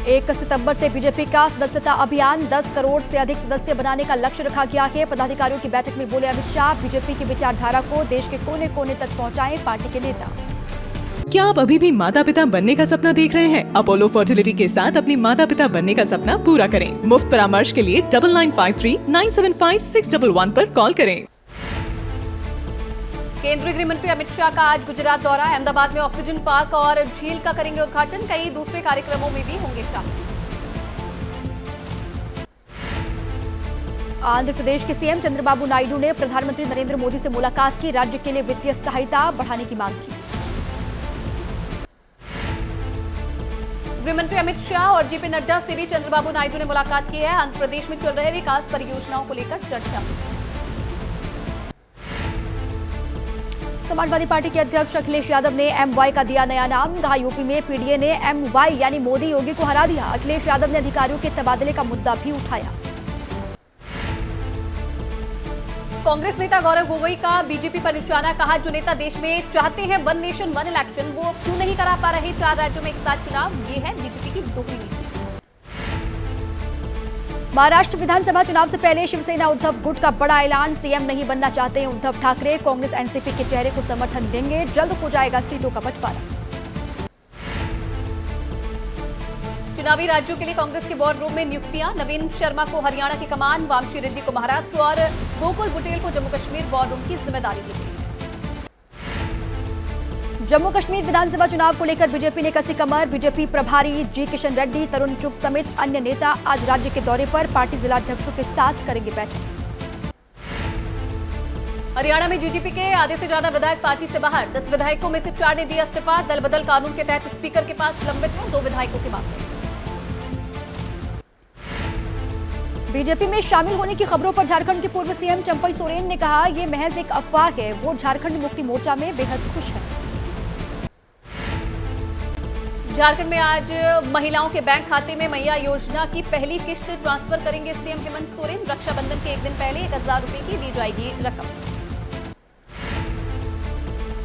1 सितंबर से बीजेपी का सदस्यता अभियान 10 करोड़ से अधिक सदस्य बनाने का लक्ष्य रखा गया है। पदाधिकारियों की बैठक में बोले अमित शाह, बीजेपी की विचारधारा को देश के कोने कोने तक पहुंचाएं पार्टी के नेता। क्या आप अभी भी माता पिता बनने का सपना देख रहे हैं? अपोलो फर्टिलिटी के साथ अपनी माता पिता बनने का सपना पूरा करें। मुफ्त परामर्श के लिए 9953975611 पर कॉल करें। केंद्रीय गृह मंत्री अमित शाह का आज गुजरात दौरा। अहमदाबाद में ऑक्सीजन पार्क और झील का करेंगे उद्घाटन। कई दूसरे कार्यक्रमों में भी होंगे शामिल। आंध्र प्रदेश के सीएम चंद्रबाबू नायडू ने प्रधानमंत्री नरेंद्र मोदी से मुलाकात की। राज्य के लिए वित्तीय सहायता बढ़ाने की मांग की। गृह मंत्री अमित शाह और जेपी नड्डा से भी चंद्रबाबू नायडू ने मुलाकात की है। आंध्र प्रदेश में चल रहे विकास परियोजनाओं को लेकर चर्चा। समाजवादी पार्टी के अध्यक्ष अखिलेश यादव ने MY का दिया नया नाम। कहा यूपी में पीडीए ने MY यानी मोदी योगी को हरा दिया। अखिलेश यादव ने अधिकारियों के तबादले का मुद्दा भी उठाया। कांग्रेस नेता गौरव गोगोई का बीजेपी पर निशाना। कहा जो नेता देश में चाहते हैं वन नेशन वन इलेक्शन, वो क्यों नहीं करा पा रहे 4 राज्यों में एक साथ चुनाव। ये है बीजेपी की दोहरी नीति। महाराष्ट्र विधानसभा चुनाव से पहले शिवसेना उद्धव गुट का बड़ा ऐलान। सीएम नहीं बनना चाहते हैं उद्धव ठाकरे। कांग्रेस एनसीपी के चेहरे को समर्थन देंगे। जल्द हो जाएगा सीटों का बंटवारा। चुनावी राज्यों के लिए कांग्रेस के वॉर रूम में नियुक्तियां। नवीन शर्मा को हरियाणा की कमान, वामशी रेड्डी को महाराष्ट्र और गोकुल बुटेल को जम्मू कश्मीर वॉर रूम की जिम्मेदारी दी गई है। जम्मू कश्मीर विधानसभा चुनाव को लेकर बीजेपी ने कसी कमर। बीजेपी प्रभारी जी किशन रेड्डी, तरुण चुग समेत अन्य नेता आज राज्य के दौरे पर पार्टी जिलाध्यक्षों के साथ करेंगे बैठक। हरियाणा में जीजीपी के आधे से ज्यादा विधायक पार्टी से बाहर। 10 विधायकों में से 4 ने दिया इस्तीफा। दल बदल कानून के तहत स्पीकर के पास लंबित हैं 2 विधायकों के मामले। बीजेपी में शामिल होने की खबरों पर झारखंड के पूर्व सीएम चंपई सोरेन ने कहा ये महज एक अफवाह है। वो झारखंड मुक्ति मोर्चा में बेहद खुश है। झारखंड में आज महिलाओं के बैंक खाते में मैया योजना की पहली किश्त ट्रांसफर करेंगे सीएम हेमंत सोरेन। रक्षाबंधन के एक दिन पहले 1000 रुपए की दी जाएगी रकम।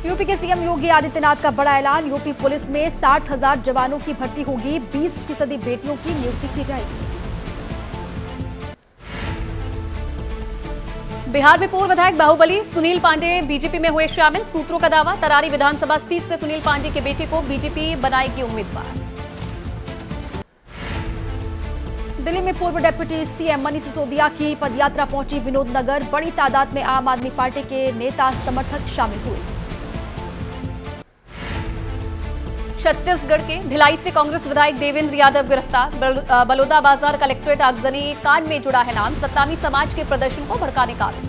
यूपी के सीएम योगी आदित्यनाथ का बड़ा ऐलान। यूपी पुलिस में 60,000 जवानों की भर्ती होगी। 20% बेटियों की नियुक्ति की जाएगी। बिहार में पूर्व विधायक बाहुबली सुनील पांडे बीजेपी में हुए शामिल। सूत्रों का दावा, तरारी विधानसभा सीट से सुनील पांडे के बेटे को बीजेपी बनाएगी उम्मीदवार। दिल्ली में पूर्व डिप्टी सीएम मनीष सिसोदिया की पदयात्रा पहुंची विनोद नगर। बड़ी तादाद में आम आदमी पार्टी के नेता समर्थक शामिल हुए। छत्तीसगढ़ के भिलाई से कांग्रेस विधायक देवेंद्र यादव गिरफ्तार। बलौदा बाजार कलेक्ट्रेट आगजनी कांड में जुड़ा है नाम। सत्तामी समाज के प्रदर्शन को भड़काने का आरोप है।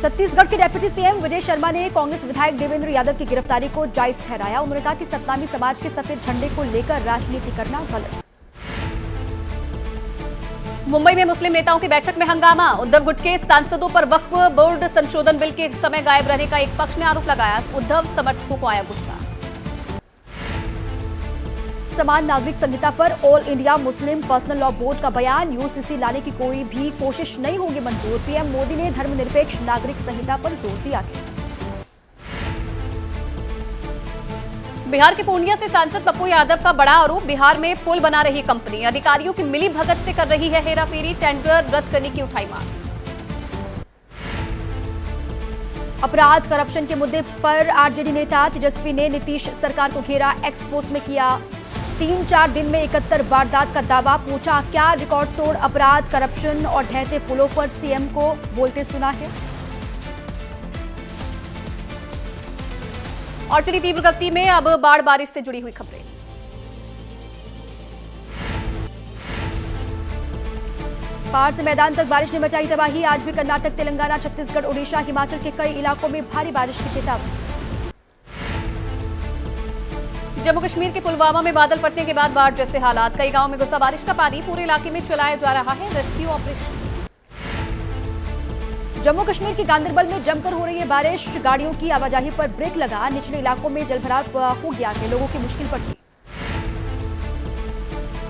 छत्तीसगढ़ के डिप्टी सीएम विजय शर्मा ने कांग्रेस विधायक देवेंद्र यादव की गिरफ्तारी को जायज ठहराया। उन्होंने कहा कि सत्तामी समाज के सफेद झंडे को लेकर राजनीति करना गलत। मुंबई में मुस्लिम नेताओं की बैठक में हंगामा। उद्धव गुट के सांसदों पर वक्फ बोर्ड संशोधन बिल के समय गायब रहने का एक पक्ष ने आरोप लगाया। उद्धव समर्थकों को आया गुस्सा। समान नागरिक संहिता पर all India Muslim personal law board का बयान। यूसीसी लाने की कोई भी कोशिश नहीं होगी मंजूर। पीएम मोदी ने धर्मनिरपेक्ष नागरिक संहिता पर जोर दिया है। बिहार के पूर्णिया से सांसद पप्पू यादव का बड़ा आरोप। बिहार में पुल बना रही कंपनी अधिकारियों की मिली भगत से कर रही है हेराफेरी। टेंडर रद्द करने की उठाई मांग। अपराध करप्शन के मुद्दे पर आरजेडी नेता तेजस्वी ने नीतीश सरकार को घेरा। एक्सपोज में किया 3-4 दिन में 71 वारदात का दावा। पूछा क्या रिकॉर्ड तोड़ अपराध करप्शन और ढहते पुलों पर सीएम को बोलते सुना है। और चली तीव्र गति में अब बाढ़ बारिश से जुड़ी हुई खबरें। पहाड़ से मैदान तक बारिश ने मचाई तबाही। आज भी कर्नाटक, तेलंगाना, छत्तीसगढ़, ओडिशा, हिमाचल के कई इलाकों में भारी बारिश की चेतावनी। जम्मू कश्मीर के पुलवामा में बादल फटने के बाद बाढ़ जैसे हालात। कई गांवों में घुसा बारिश का पानी। पूरे इलाके में चलाया जा रहा है रेस्क्यू ऑपरेशन। जम्मू कश्मीर के गांदरबल में जमकर हो रही है बारिश। गाड़ियों की आवाजाही पर ब्रेक लगा। निचले इलाकों में जलभराव हो गया है। लोगों की मुश्किल पड़ गई।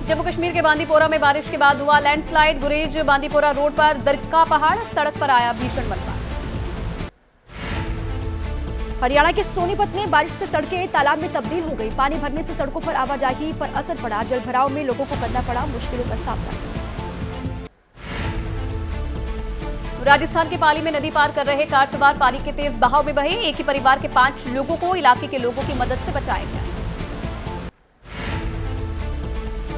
जम्मू कश्मीर के बांदीपोरा में बारिश के बाद हुआ लैंडस्लाइड। गुरेज बांदीपोरा रोड पर दरका पहाड़। सड़क पर आया भीषण मलबा। हरियाणा के सोनीपत में बारिश से सड़कें तालाब में तब्दील हो गई। पानी भरने से सड़कों पर आवाजाही पर असर पड़ा। जलभराव में लोगों को करना पड़ा मुश्किलों का सामना। राजस्थान के पाली में नदी पार कर रहे कार सवार पानी के तेज बहाव में बहे। एक ही परिवार के 5 लोगों को इलाके के लोगों की मदद से बचाया गया।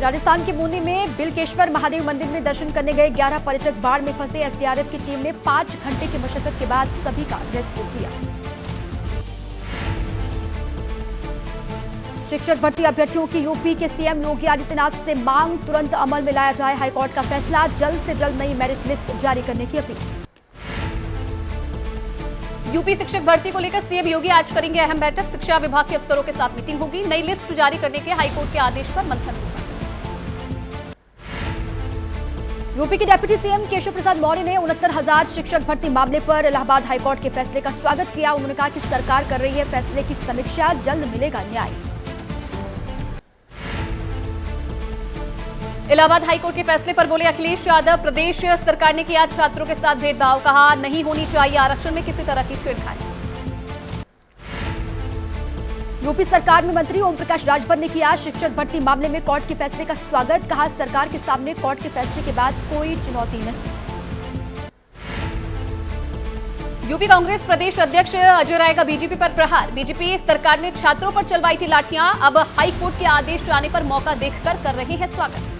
राजस्थान के बूंदी में बिलकेश्वर महादेव मंदिर में दर्शन करने गए 11 पर्यटक बाढ़ में फंसे। एसडीआरएफ की टीम ने 5 घंटे की मशक्कत के बाद सभी का रेस्क्यू किया। शिक्षक भर्ती अभ्यर्थियों की यूपी के सीएम योगी आदित्यनाथ से मांग, तुरंत अमल में लाया जाए हाईकोर्ट का फैसला। जल्द से जल्द नई मेरिट लिस्ट जारी करने की अपील। यूपी शिक्षक भर्ती को लेकर सीएम योगी आज करेंगे अहम बैठक। शिक्षा विभाग के अफसरों के साथ मीटिंग होगी। नई लिस्ट जारी करने के हाईकोर्ट के आदेश पर मंथन होगा। यूपी के डिप्टी सीएम केशव प्रसाद मौर्य ने 69,000 शिक्षक भर्ती मामले पर इलाहाबाद हाईकोर्ट के फैसले का स्वागत किया। उन्होंने कहा कि सरकार कर रही है फैसले की समीक्षा, जल्द मिलेगा न्याय। इलाहाबाद हाईकोर्ट के फैसले पर बोले अखिलेश यादव, प्रदेश सरकार ने किया छात्रों के साथ भेदभाव। कहा नहीं होनी चाहिए आरक्षण में किसी तरह की छेड़खानी। यूपी सरकार में मंत्री ओम प्रकाश राजभर ने किया शिक्षक भर्ती मामले में कोर्ट के फैसले का स्वागत। कहा सरकार के सामने कोर्ट के फैसले के बाद कोई चुनौती नहीं। यूपी कांग्रेस प्रदेश अध्यक्ष अजय राय का बीजेपी पर प्रहार। बीजेपी सरकार ने छात्रों पर चलवाई थी लाठियां, अब हाईकोर्ट के आदेश आने पर मौका देखकर कर रहे हैं स्वागत।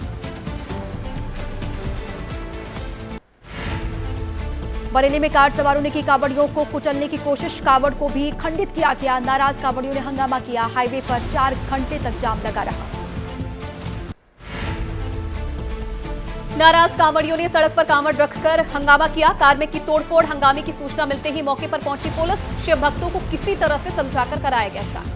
बरेली में कार सवारों ने की कांवड़ियों को कुचलने की कोशिश। कांवड़ को भी खंडित किया गया। नाराज कांवड़ियों ने हंगामा किया। हाईवे पर 4 घंटे तक जाम लगा रहा। नाराज कांवड़ियों ने सड़क पर कांवड़ रखकर हंगामा किया। कार में की तोड़फोड़। हंगामे की सूचना मिलते ही मौके पर पहुंची पुलिस। शिव भक्तों को किसी तरह से समझाकर कराया गया शांत।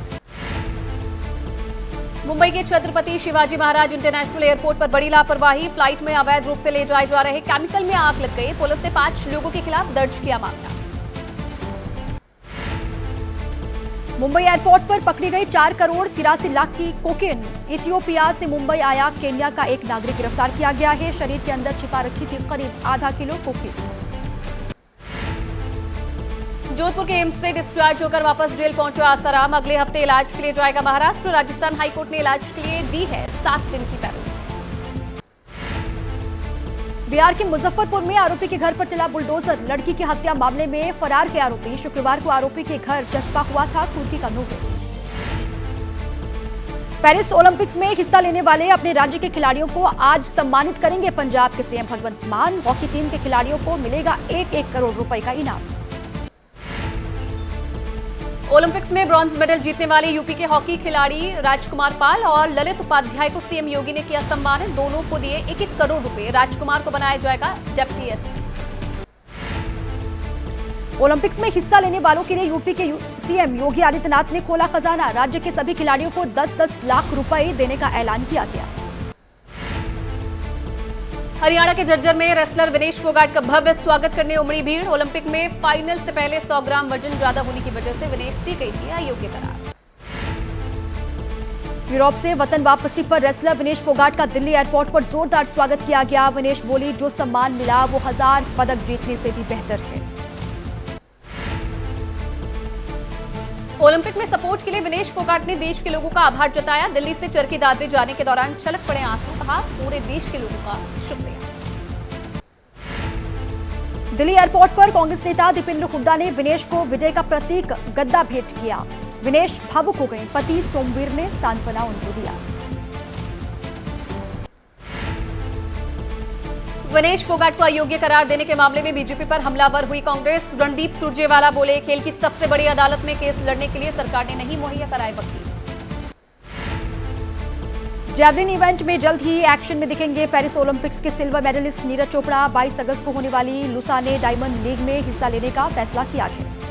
मुंबई के छत्रपति शिवाजी महाराज इंटरनेशनल एयरपोर्ट पर बड़ी लापरवाही। फ्लाइट में अवैध रूप से ले जाए जा रहे केमिकल में आग लग गई। पुलिस ने 5 लोगों के खिलाफ दर्ज किया मामला। मुंबई एयरपोर्ट पर पकड़ी गई 4 करोड़ 83 लाख की कोकेन। इथियोपिया से मुंबई आया केन्या का एक नागरिक गिरफ्तार किया गया है। शरीर के अंदर छिपा रखी थी करीब आधा किलो कोकेन। जोधपुर के एम्स से डिस्चार्ज होकर वापस जेल पहुंचा आसाराम। अगले हफ्ते इलाज के लिए जाएगा महाराष्ट्र। राजस्थान हाईकोर्ट ने इलाज के लिए दी है 7 दिन की पैरोल। बिहार के मुजफ्फरपुर में आरोपी के घर पर चला बुलडोजर। लड़की की हत्या मामले में फरार के आरोपी। शुक्रवार को आरोपी के घर चस्पा हुआ था कुर्की का नोटिस। पेरिस ओलंपिक्स में हिस्सा लेने वाले अपने राज्य के खिलाड़ियों को आज सम्मानित करेंगे पंजाब के सीएम भगवंत मान। हॉकी टीम के खिलाड़ियों को मिलेगा 1-1 करोड़ रुपए का इनाम। ओलंपिक्स में ब्रॉन्ज मेडल जीतने वाले यूपी के हॉकी खिलाड़ी राजकुमार पाल और ललित उपाध्याय को सीएम योगी ने किया सम्मानित। दोनों को दिए 1-1 करोड़ रुपए। राजकुमार को बनाया जाएगा डिप्टी एसपी। ओलंपिक्स में हिस्सा लेने वालों के लिए यूपी के सीएम योगी आदित्यनाथ ने खोला खजाना। राज्य के सभी खिलाड़ियों को 10-10 लाख रुपए देने का ऐलान किया गया। हरियाणा के झज्जर में रेसलर विनेश फोगाट का भव्य स्वागत करने उमड़ी भीड़। ओलंपिक में फाइनल से पहले 100 ग्राम वजन ज्यादा होने की वजह से विनेश दी गई थी अयोग्य करार। यूरोप से वतन वापसी पर रेसलर विनेश फोगाट का दिल्ली एयरपोर्ट पर जोरदार स्वागत किया गया। विनेश बोली, जो सम्मान मिला वो 1000 पदक जीतने से भी बेहतर है। ओलंपिक में सपोर्ट के लिए विनेश फोगाट ने देश के लोगों का आभार जताया। दिल्ली से चरखी दादरी जाने के दौरान छलक पड़े आंसू। कहा पूरे देश के लोगों का शुक्रिया। दिल्ली एयरपोर्ट पर कांग्रेस नेता दीपेंद्र हुड्डा ने विनेश को विजय का प्रतीक गद्दा भेंट किया। विनेश भावुक हो गए। पति सोमवीर ने सांत्वना उनको दिया। विनेश फोगाट को अयोग्य करार देने के मामले में बीजेपी पर हमलावर हुई कांग्रेस। रणदीप सुरजेवाला बोले, खेल की सबसे बड़ी अदालत में केस लड़ने के लिए सरकार ने नहीं मुहैया कराए वकील। जैवलिन इवेंट में जल्द ही एक्शन में दिखेंगे पेरिस ओलंपिक्स के सिल्वर मेडलिस्ट नीरज चोपड़ा। 22 अगस्त को होने वाली लुसाने डायमंड लीग में हिस्सा लेने का फैसला किया है।